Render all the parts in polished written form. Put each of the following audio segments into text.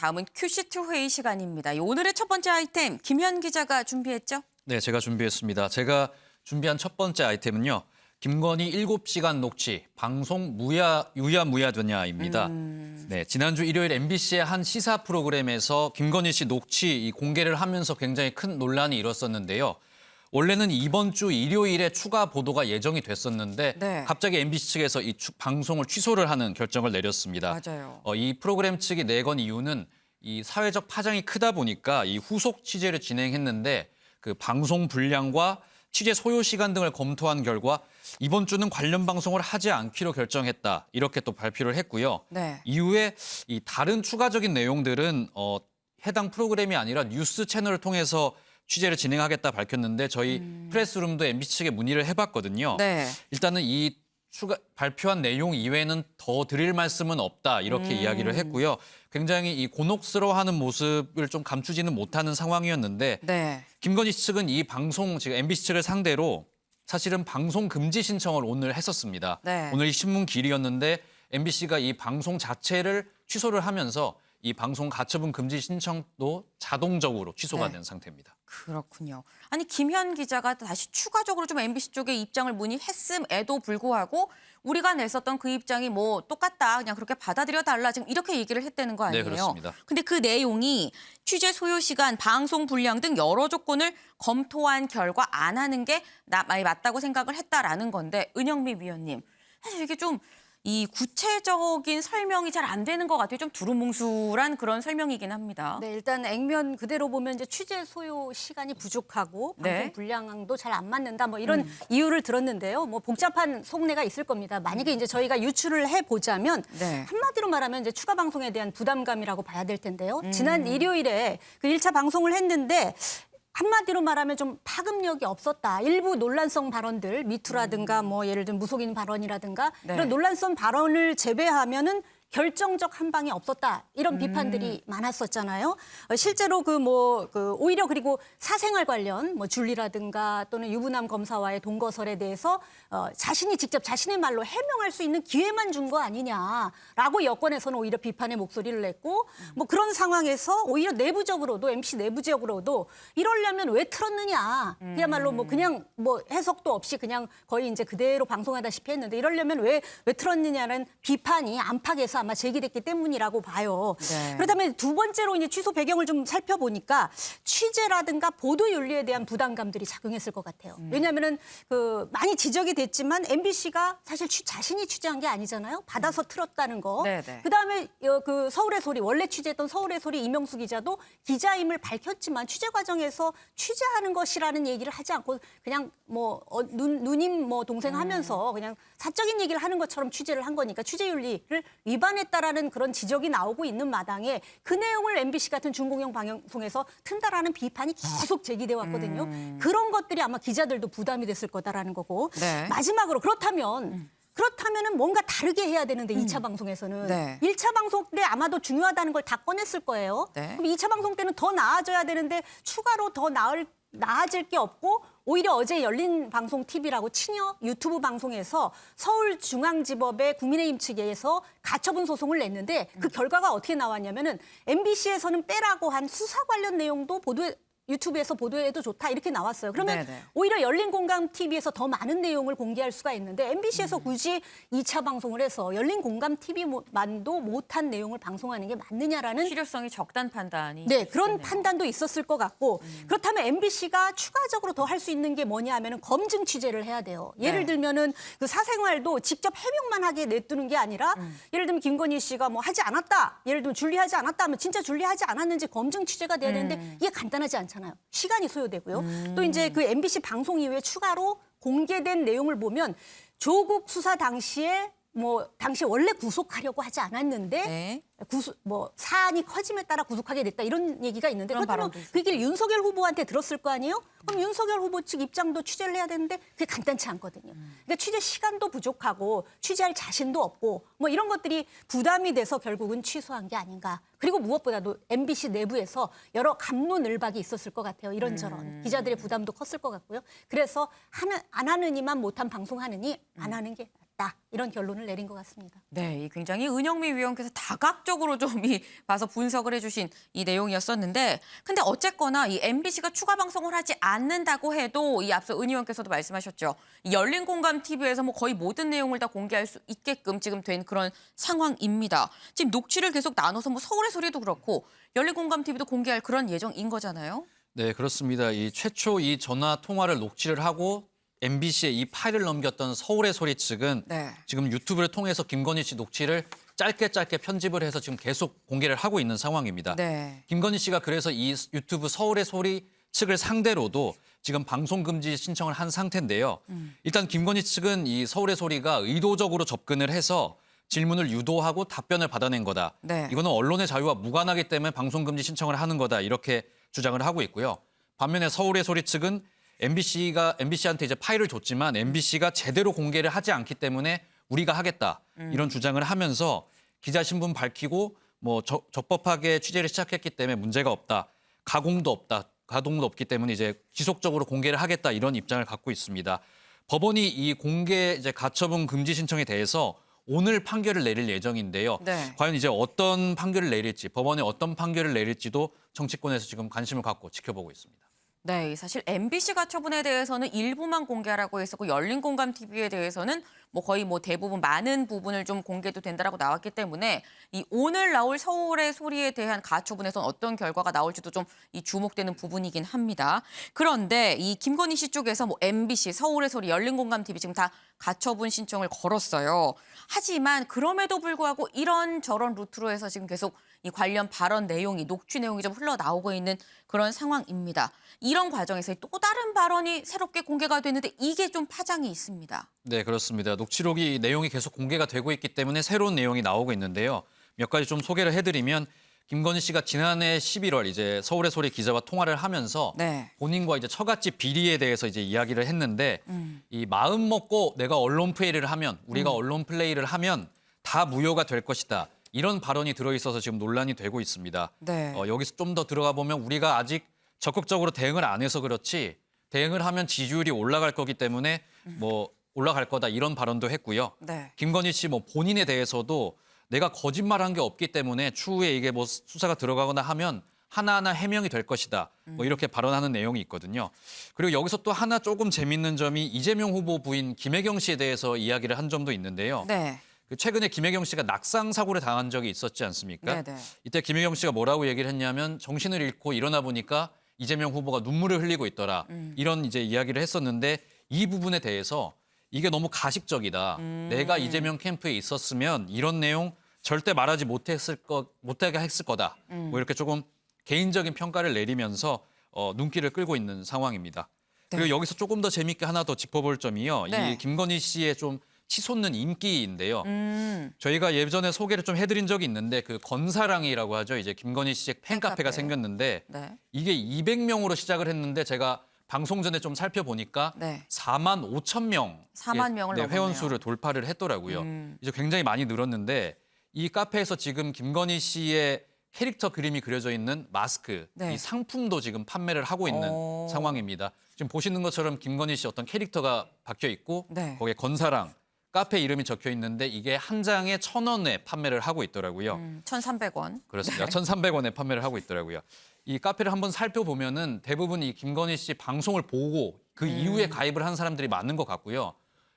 다음은 큐시트 회의 시간입니다. 오늘의 첫 번째 아이템 김현 기자가 준비했죠? 네, 제가 준비했습니다. 제가 준비한 첫 번째 아이템은요. 김건희 7시간 녹취, 방송 유야무야되냐입니다. 네, 지난주 일요일 MBC의 한 시사 프로그램에서 김건희 씨 녹취 공개를 하면서 굉장히 큰 논란이 일었었는데요. 원래는 이번 주 일요일에 추가 보도가 예정이 됐었는데 네. 갑자기 MBC 측에서 이 방송을 취소를 하는 결정을 내렸습니다. 맞아요. 이 프로그램 측이 내건 이유는 이 사회적 파장이 크다 보니까 이 후속 취재를 진행했는데 그 방송 분량과 취재 소요 시간 등을 검토한 결과 이번 주는 관련 방송을 하지 않기로 결정했다. 이렇게 또 발표를 했고요. 네. 이후에 이 다른 추가적인 내용들은 해당 프로그램이 아니라 뉴스 채널을 통해서 취재를 진행하겠다 밝혔는데 저희 프레스룸도 MBC 측에 문의를 해봤거든요. 네. 일단은 이 발표한 내용 이외에는 더 드릴 말씀은 없다 이렇게 이야기를 했고요. 굉장히 이 곤혹스러워하는 모습을 좀 감추지는 못하는 상황이었는데 네. 김건희 씨 측은 이 방송 지금 MBC 측을 상대로 사실은 방송 금지 신청을 오늘 했었습니다. 네. 오늘 이 신문 길이었는데 MBC가 이 방송 자체를 취소를 하면서 이 방송 가처분 금지 신청도 자동적으로 취소가 네. 된 상태입니다. 그렇군요. 아니 김현 기자가 다시 추가적으로 좀 MBC 쪽에 입장을 문의했음에도 불구하고 우리가 냈었던 그 입장이 뭐 똑같다. 그냥 그렇게 받아들여 달라. 지금 이렇게 얘기를 했다는 거 아니에요? 네, 그렇습니다. 근데 그 내용이 취재 소요 시간, 방송 분량 등 여러 조건을 검토한 결과 안 하는 게 맞다고 생각을 했다라는 건데 은영미 위원님. 사실 이게 좀 이 구체적인 설명이 잘 안 되는 것 같아요. 좀 두루뭉술한 그런 설명이긴 합니다. 네, 일단 액면 그대로 보면 이제 취재 소요 시간이 부족하고 방송 네. 분량도 잘 안 맞는다 뭐 이런 이유를 들었는데요. 뭐 복잡한 속내가 있을 겁니다. 만약에 이제 저희가 유추를 해 보자면 네. 한마디로 말하면 이제 추가 방송에 대한 부담감이라고 봐야 될 텐데요. 지난 일요일에 그 1차 방송을 했는데 한마디로 말하면 좀 파급력이 없었다. 일부 논란성 발언들, 미투라든가 뭐 예를 들면 무속인 발언이라든가 네. 이런 논란성 발언을 제외하면은 결정적 한방이 없었다. 이런 비판들이 많았었잖아요. 실제로 오히려 그리고 사생활 관련 뭐 줄리라든가 또는 유부남 검사와의 동거설에 대해서 자신이 직접 자신의 말로 해명할 수 있는 기회만 준 거 아니냐라고 여권에서는 오히려 비판의 목소리를 냈고 뭐 그런 상황에서 오히려 내부적으로도 MC 내부적으로도 이러려면 왜 틀었느냐. 그야말로 뭐 그냥 뭐 해석도 없이 그냥 거의 이제 그대로 방송하다시피 했는데 이러려면 왜 틀었느냐는 비판이 안팎에서 아마 제기됐기 때문이라고 봐요. 네. 그렇다면 두 번째로 이제 취소 배경을 좀 살펴보니까 취재라든가 보도 윤리에 대한 부담감들이 작용했을 것 같아요. 왜냐하면은 많이 지적이 됐지만 MBC가 사실 자신이 취재한 게 아니잖아요. 받아서 틀었다는 거. 네네. 그다음에 서울의 소리 원래 취재했던 서울의 소리 이명수 기자도 기자임을 밝혔지만 취재 과정에서 취재하는 것이라는 얘기를 하지 않고 그냥 뭐 누님 뭐 동생 하면서 그냥 사적인 얘기를 하는 것처럼 취재를 한 거니까 취재 윤리를 위반했다라는 그런 지적이 나오고 있는 마당에 그 내용을 MBC 같은 중공영 방송에서 튼다라는 비판이 계속 제기돼 왔거든요. 그런 것들이 아마 기자들도 부담이 됐을 거다라는 거고. 네. 마지막으로 그렇다면은 뭔가 다르게 해야 되는데 2차 방송에서는 네. 1차 방송 때 아마도 중요하다는 걸 다 꺼냈을 거예요. 네. 그럼 2차 방송 때는 더 나아져야 되는데 추가로 더 나아질 게 없고 오히려 어제 열린 방송 TV라고 친여 유튜브 방송에서 서울중앙지법의 국민의힘 측에서 가처분 소송을 냈는데 그 결과가 어떻게 나왔냐면은 MBC에서는 빼라고 한 수사 관련 내용도 유튜브에서 보도해도 좋다 이렇게 나왔어요. 그러면 네네. 오히려 열린공감TV에서 더 많은 내용을 공개할 수가 있는데 MBC에서 굳이 2차 방송을 해서 열린공감TV만도 못한 내용을 방송하는 게 맞느냐라는 필요성이 적다는 판단이 네, 그런 있겠네요. 판단도 있었을 것 같고 그렇다면 MBC가 추가적으로 더 할 수 있는 게 뭐냐 하면은 검증 취재를 해야 돼요. 예를 네. 들면은 그 사생활도 직접 해명만 하게 내두는 게 아니라 예를 들면 김건희 씨가 뭐 하지 않았다. 예를 들면 줄리하지 않았다 하면 진짜 줄리하지 않았는지 검증 취재가 돼야 되는데 이게 간단하지 않잖아요. 시간이 소요되고요. 또 이제 그 MBC 방송 이후에 추가로 공개된 내용을 보면 조국 수사 당시에 당시 원래 구속하려고 하지 않았는데 네. 사안이 커짐에 따라 구속하게 됐다 이런 얘기가 있는데 그런 그렇다면 발언도 그 길 윤석열 후보한테 들었을 거 아니에요? 그럼 윤석열 후보 측 입장도 취재를 해야 되는데 그게 간단치 않거든요. 그러니까 취재 시간도 부족하고 취재할 자신도 없고 뭐 이런 것들이 부담이 돼서 결국은 취소한 게 아닌가. 그리고 무엇보다도 MBC 내부에서 여러 갑론을박이 있었을 것 같아요. 이런저런. 기자들의 부담도 컸을 것 같고요. 그래서 안 하느니만 못한 방송하느니 안 하는 게 낫다. 있다. 이런 결론을 내린 것 같습니다. 네, 이 굉장히 은영미 위원께서 다각적으로 좀 봐서 분석을 해주신 이 내용이었었는데, 근데 어쨌거나 이 MBC가 추가 방송을 하지 않는다고 해도 이 앞서 은 의원께서도 말씀하셨죠. 이 열린 공감 TV에서 뭐 거의 모든 내용을 다 공개할 수 있게끔 지금 된 그런 상황입니다. 지금 녹취를 계속 나눠서 뭐 서울의 소리도 그렇고 열린 공감 TV도 공개할 그런 예정인 거잖아요. 네, 그렇습니다. 이 최초 이 전화 통화를 녹취를 하고 MBC에 이 파일을 넘겼던 서울의 소리 측은 네. 지금 유튜브를 통해서 김건희 씨 녹취를 짧게 편집을 해서 지금 계속 공개를 하고 있는 상황입니다. 네. 김건희 씨가 그래서 이 유튜브 서울의 소리 측을 상대로도 지금 방송 금지 신청을 한 상태인데요. 일단 김건희 측은 이 서울의 소리가 의도적으로 접근을 해서 질문을 유도하고 답변을 받아낸 거다. 네. 이거는 언론의 자유와 무관하기 때문에 방송 금지 신청을 하는 거다. 이렇게 주장을 하고 있고요. 반면에 서울의 소리 측은 MBC한테 이제 파일을 줬지만 MBC가 제대로 공개를 하지 않기 때문에 우리가 하겠다. 이런 주장을 하면서 기자 신분 밝히고 뭐 적법하게 취재를 시작했기 때문에 문제가 없다. 가동도 없기 때문에 이제 지속적으로 공개를 하겠다. 이런 입장을 갖고 있습니다. 법원이 이 공개 이제 가처분 금지 신청에 대해서 오늘 판결을 내릴 예정인데요. 네. 과연 이제 어떤 판결을 내릴지, 법원이 어떤 판결을 내릴지도 정치권에서 지금 관심을 갖고 지켜보고 있습니다. 네, 사실 MBC 가처분에 대해서는 일부만 공개하라고 했었고 열린 공감 TV에 대해서는 뭐 거의 뭐 대부분 많은 부분을 좀 공개도 된다라고 나왔기 때문에 이 오늘 나올 서울의 소리에 대한 가처분에서는 어떤 결과가 나올지도 좀 이 주목되는 부분이긴 합니다. 그런데 이 김건희 씨 쪽에서 뭐 MBC, 서울의 소리, 열린 공감 TV 지금 다 가처분 신청을 걸었어요. 하지만 그럼에도 불구하고 이런저런 루트로 해서 지금 계속 이 관련 발언 내용이 녹취 내용이 좀 흘러나오고 있는 그런 상황입니다. 이런 과정에서 또 다른 발언이 새롭게 공개가 되는데 이게 좀 파장이 있습니다. 네, 그렇습니다. 녹취록이 내용이 계속 공개가 되고 있기 때문에 새로운 내용이 나오고 있는데요. 몇 가지 좀 소개를 해드리면 김건희 씨가 지난해 11월 이제 서울의 소리 기자와 통화를 하면서 네. 본인과 이제 처갓집 비리에 대해서 이제 이야기를 했는데 이 마음 먹고 내가 언론 플레이를 하면 우리가 언론 플레이를 하면 다 무효가 될 것이다. 이런 발언이 들어있어서 지금 논란이 되고 있습니다. 네. 여기서 좀 더 들어가 보면 우리가 아직 적극적으로 대응을 안 해서 그렇지 대응을 하면 지지율이 올라갈 거기 때문에 뭐 올라갈 거다 이런 발언도 했고요. 네. 김건희 씨 뭐 본인에 대해서도 내가 거짓말한 게 없기 때문에 추후에 이게 뭐 수사가 들어가거나 하면 하나하나 해명이 될 것이다. 뭐 이렇게 발언하는 내용이 있거든요. 그리고 여기서 또 하나 조금 재밌는 점이 이재명 후보 부인 김혜경 씨에 대해서 이야기를 한 점도 있는데요. 네. 최근에 김혜경 씨가 낙상 사고를 당한 적이 있었지 않습니까? 네네. 이때 김혜경 씨가 뭐라고 얘기를 했냐면 정신을 잃고 일어나 보니까 이재명 후보가 눈물을 흘리고 있더라. 이런 이제 이야기를 했었는데 이 부분에 대해서 이게 너무 가식적이다. 내가 이재명 캠프에 있었으면 이런 내용 절대 말하지 못하게 했을 거다. 뭐 이렇게 조금 개인적인 평가를 내리면서 눈길을 끌고 있는 상황입니다. 그리고 여기서 조금 더 재밌게 하나 더 짚어볼 점이요. 네. 이 김건희 씨의 좀 치솟는 인기인데요. 저희가 예전에 소개를 좀 해드린 적이 있는데 그 건사랑이라고 하죠. 이제 김건희 씨의 팬카페가 팬카페. 생겼는데 네. 이게 200명으로 시작을 했는데 제가 방송 전에 좀 살펴보니까 네. 4만 5천 명 4만 명을 넘었네요. 회원수를 돌파를 했더라고요. 이제 굉장히 많이 늘었는데 이 카페에서 지금 김건희 씨의 캐릭터 그림이 그려져 있는 마스크, 네. 이 상품도 지금 판매를 하고 있는 상황입니다. 지금 보시는 것처럼 김건희 씨 어떤 캐릭터가 박혀 있고 네. 거기에 건사랑 카페 이름이 적혀 있는데 이게 한 장에 1,000원에 판매를 하고 있더라고요. 1,300원. 그렇습니다. 1,300원에 판매를 하고 있더라고요. 이 카페를 한번 살펴보면은 대부분 이 김건희 씨 방송을 보고 그 이후에 가입을 한 사람들이 많은 것 같고요.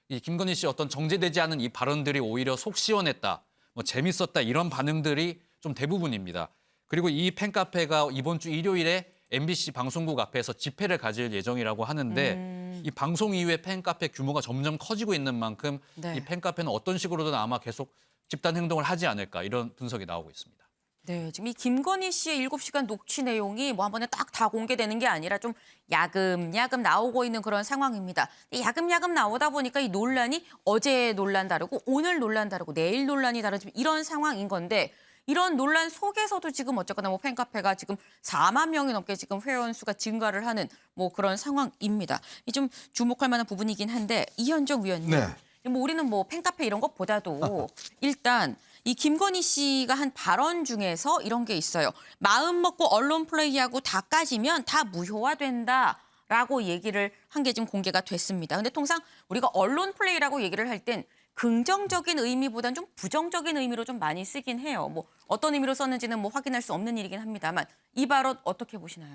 이 김건희 씨 어떤 정제되지 않은 이 발언들이 오히려 속 시원했다, 뭐 재밌었다 이런 반응들이 좀 대부분입니다. 그리고 이 팬카페가 이번 주 일요일에 MBC 방송국 앞에서 집회를 가질 예정이라고 하는데 이 방송 이후에 팬카페 규모가 점점 커지고 있는 만큼 네. 이 팬카페는 어떤 식으로든 아마 계속 집단 행동을 하지 않을까 이런 분석이 나오고 있습니다. 네, 지금 이 김건희 씨의 7시간 녹취 내용이 뭐 한 번에 딱 다 공개되는 게 아니라 좀 야금야금 나오고 있는 그런 상황입니다. 야금야금 나오다 보니까 이 논란이 어제 논란 다르고 오늘 논란 다르고 내일 논란이 다르고 이런 상황인 건데 이런 논란 속에서도 지금 어쨌거나 뭐 팬카페가 지금 4만 명이 넘게 지금 회원 수가 증가를 하는 뭐 그런 상황입니다. 이 좀 주목할 만한 부분이긴 한데 이현정 위원님. 네. 뭐 우리는 뭐 팬카페 이런 것보다도 일단 이 김건희 씨가 한 발언 중에서 이런 게 있어요. 마음 먹고 언론 플레이하고 다 까지면 다 무효화된다라고 얘기를 한 게 지금 공개가 됐습니다. 근데 통상 우리가 언론 플레이라고 얘기를 할 땐 긍정적인 의미보다는 좀 부정적인 의미로 좀 많이 쓰긴 해요. 뭐 어떤 의미로 썼는지는 뭐 확인할 수 없는 일이긴 합니다만 이 발언 어떻게 보시나요?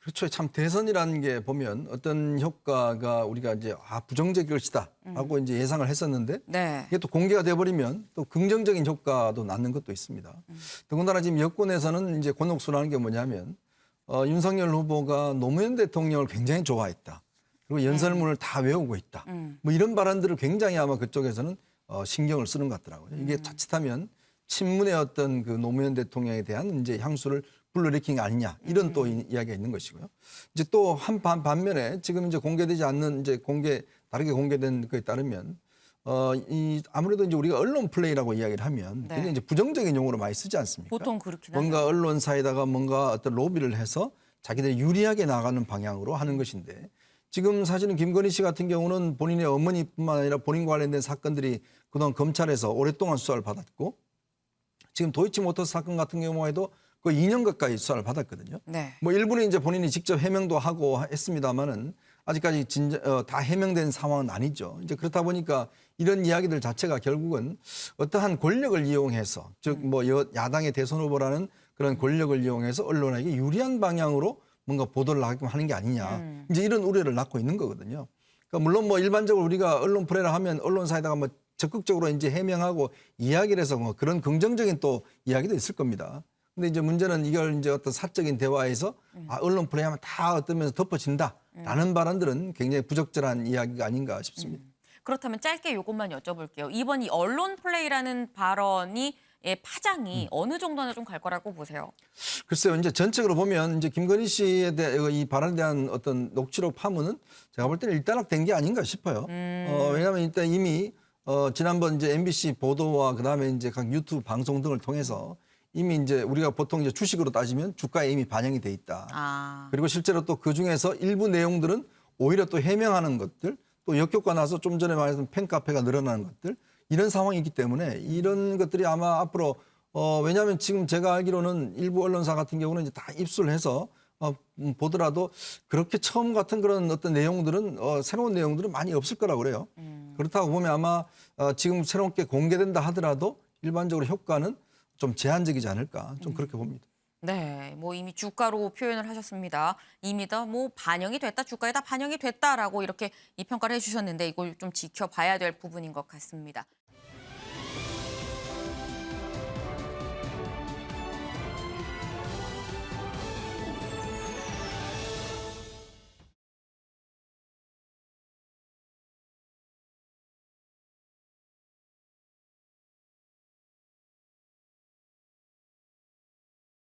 그렇죠. 참 대선이라는 게 보면 어떤 효과가 우리가 이제 부정적일 것이다 하고 이제 예상을 했었는데 네. 이게 또 공개가 돼버리면 또 긍정적인 효과도 낳는 것도 있습니다. 더군다나 지금 여권에서는 이제 곤혹스러운 게 뭐냐면 윤석열 후보가 노무현 대통령을 굉장히 좋아했다. 그리고 연설문을 다 외우고 있다. 뭐 이런 발언들을 굉장히 아마 그쪽에서는 신경을 쓰는 것 같더라고요. 이게 자칫하면 친문의 어떤 그 노무현 대통령에 대한 이제 향수를 불러일으킨 게 아니냐 이런 또 이야기가 있는 것이고요. 이제 또 한 반면에 지금 이제 공개되지 않는 이제 다르게 공개된 것에 따르면 아무래도 이제 우리가 언론 플레이라고 이야기를 하면 네. 굉장히 이제 부정적인 용어로 많이 쓰지 않습니까? 보통 그렇긴 뭔가 하죠. 언론사에다가 뭔가 어떤 로비를 해서 자기들이 유리하게 나가는 방향으로 하는 것인데 지금 사실은 김건희 씨 같은 경우는 본인의 어머니뿐만 아니라 본인과 관련된 사건들이 그동안 검찰에서 오랫동안 수사를 받았고 지금 도이치모터스 사건 같은 경우에도 거의 2년 가까이 수사를 받았거든요. 네. 뭐 일부는 이제 본인이 직접 해명도 하고 했습니다만은 아직까지 다 해명된 상황은 아니죠. 이제 그렇다 보니까 이런 이야기들 자체가 결국은 어떠한 권력을 이용해서 즉 뭐 야당의 대선 후보라는 그런 권력을 이용해서 언론에게 유리한 방향으로 뭔가 보도를 하게끔 하는 게 아니냐. 이제 이런 우려를 낳고 있는 거거든요. 그러니까 물론 뭐 일반적으로 우리가 언론 플레이를 하면 언론사에다가 뭐 적극적으로 이제 해명하고 이야기를 해서 뭐 그런 긍정적인 또 이야기도 있을 겁니다. 근데 이제 문제는 이걸 이제 어떤 사적인 대화에서 언론 플레이하면 다 어떠면서 덮어진다라는 발언들은 굉장히 부적절한 이야기가 아닌가 싶습니다. 그렇다면 짧게 이것만 여쭤볼게요. 이번 이 언론 플레이라는 발언이 파장이 어느 정도나 좀 갈 거라고 보세요? 글쎄요, 이제 전체적으로 보면 이제 김건희 씨에 대한 이 발언에 대한 어떤 녹취록 파문은 제가 볼 때는 일단락된 게 아닌가 싶어요. 왜냐하면 일단 이미 지난번 이제 MBC 보도와 그다음에 이제 각 유튜브 방송 등을 통해서 이미 이제 우리가 보통 이제 주식으로 따지면 주가에 이미 반영이 돼 있다. 아. 그리고 실제로 또 그 중에서 일부 내용들은 오히려 또 해명하는 것들, 또 역효과 나서 좀 전에 말했던 팬카페가 늘어나는 것들 이런 상황이기 때문에 이런 것들이 아마 앞으로 왜냐하면 지금 제가 알기로는 일부 언론사 같은 경우는 이제 다 입수를 해서 보더라도 그렇게 처음 같은 그런 어떤 내용들은 새로운 내용들은 많이 없을 거라고 그래요. 그렇다고 보면 아마 지금 새롭게 공개된다 하더라도 일반적으로 효과는 좀 제한적이지 않을까 좀 그렇게 봅니다. 네, 뭐 이미 주가로 표현을 하셨습니다. 이미 다 뭐 반영이 됐다, 주가에 다 반영이 됐다라고 이렇게 이 평가를 해주셨는데 이걸 좀 지켜봐야 될 부분인 것 같습니다.